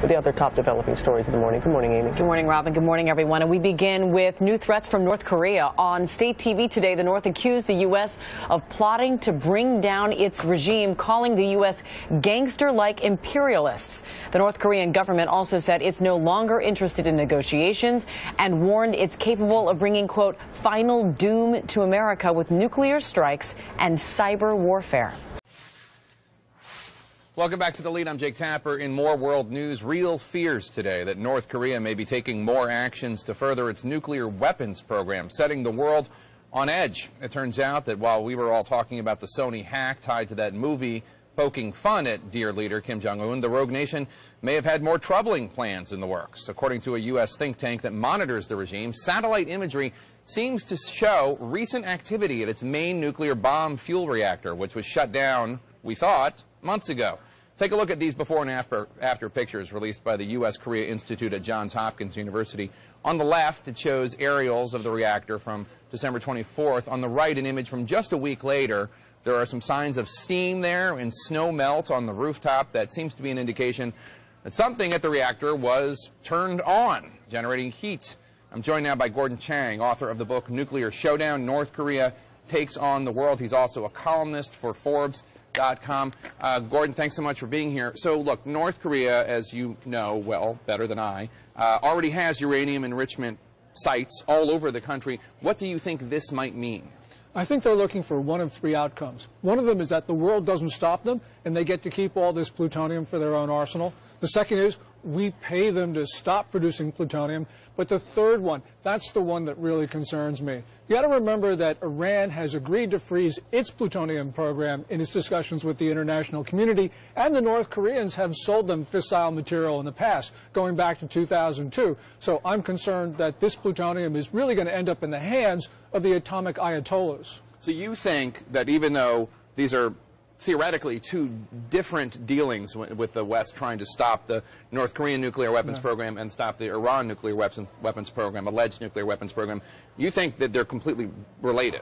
with the other top developing stories of the morning. Good morning, Amy. Good morning, Robin. Good morning, everyone. And we begin with new threats from North Korea. On state TV today, the North accused the U.S. of plotting to bring down its regime, calling the U.S. gangster-like imperialists. The North Korean government also said it's no longer interested in negotiations and warned it's capable of bringing, quote, final doom to America with nuclear strikes and cyber warfare. Welcome back to The Lead. I'm Jake Tapper. In more world news, real fears today that North Korea may be taking more actions to further its nuclear weapons program, setting the world on edge. It turns out that while we were all talking about the Sony hack tied to that movie poking fun at dear leader Kim Jong-un, the rogue nation may have had more troubling plans in the works. According to a U.S. think tank that monitors the regime, satellite imagery seems to show recent activity at its main nuclear bomb fuel reactor, which was shut down, we thought, months ago. Take a look at these before and after pictures released by the U.S. Korea Institute at Johns Hopkins University. On the left, it shows aerials of the reactor from December 24th. On the right, an image from just a week later. There are some signs of steam there and snow melt on the rooftop. That seems to be an indication that something at the reactor was turned on, generating heat. I'm joined now by Gordon Chang, author of the book Nuclear Showdown, North Korea Takes on the World. He's also a columnist for Forbes.com. Gordon, thanks so much for being here. So, look, North Korea, as you know well, better than I, already has uranium enrichment sites all over the country. What do you think this might mean? I think they're looking for one of three outcomes. One of them is that the world doesn't stop them and they get to keep all this plutonium for their own arsenal. The second is we pay them to stop producing plutonium. But the third one, that's the one that really concerns me. You got to remember that Iran has agreed to freeze its plutonium program in its discussions with the international community, and the North Koreans have sold them fissile material in the past, going back to 2002. So I'm concerned that this plutonium is really going to end up in the hands of the atomic ayatollahs. So you think that even though these are theoretically two different dealings with the West trying to stop the North Korean nuclear weapons program and stop the Iran nuclear weapons program, alleged nuclear weapons program, you think that they're completely related?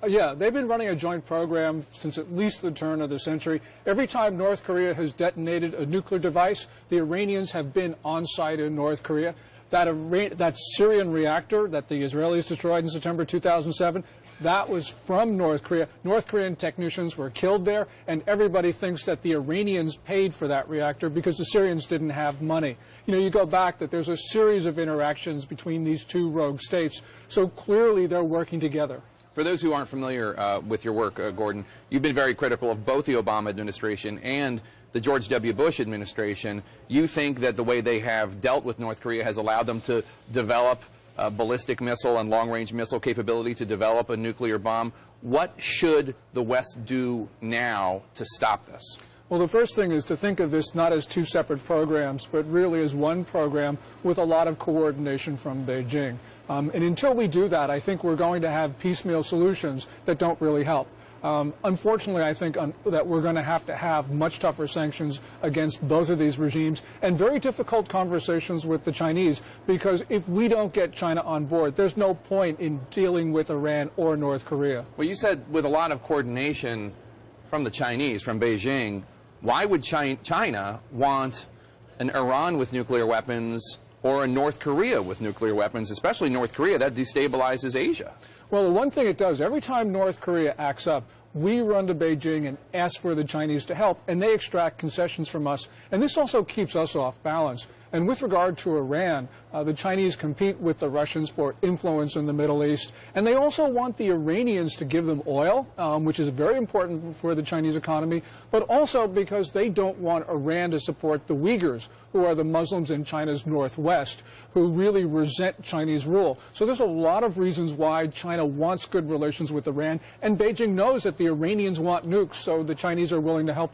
Yeah, they've been running a joint program since at least the turn of the century. Every time North Korea has detonated a nuclear device, the Iranians have been on site in North Korea. That Syrian reactor that the Israelis destroyed in September 2007, that was from North Korea. North Korean technicians were killed there, and everybody thinks that the Iranians paid for that reactor because the Syrians didn't have money. You know, you go back that there's a series of interactions between these two rogue states, so clearly they're working together. For those who aren't familiar with your work, Gordon, you've been very critical of both the Obama administration and the George W. Bush administration. You think that the way they have dealt with North Korea has allowed them to develop a ballistic missile and long-range missile capability to develop a nuclear bomb. What should the West do now to stop this? Well, the first thing is to think of this not as two separate programs, but really as one program with a lot of coordination from Beijing. And until we do that, I think we're going to have piecemeal solutions that don't really help. Unfortunately, I think that we're going to have much tougher sanctions against both of these regimes and very difficult conversations with the Chinese, because if we don't get China on board, there's no point in dealing with Iran or North Korea. Well, you said with a lot of coordination from the Chinese, from Beijing, why would China want an Iran with nuclear weapons or a North Korea with nuclear weapons, especially North Korea? That destabilizes Asia. Well, the one thing it does, every time North Korea acts up, we run to Beijing and ask for the Chinese to help, and they extract concessions from us. And this also keeps us off balance. And with regard to Iran, the Chinese compete with the Russians for influence in the Middle East. And they also want the Iranians to give them oil, which is very important for the Chinese economy, but also because they don't want Iran to support the Uyghurs, who are the Muslims in China's northwest, who really resent Chinese rule. So there's a lot of reasons why China wants good relations with Iran, and Beijing knows that the Iranians want nukes, so the Chinese are willing to help.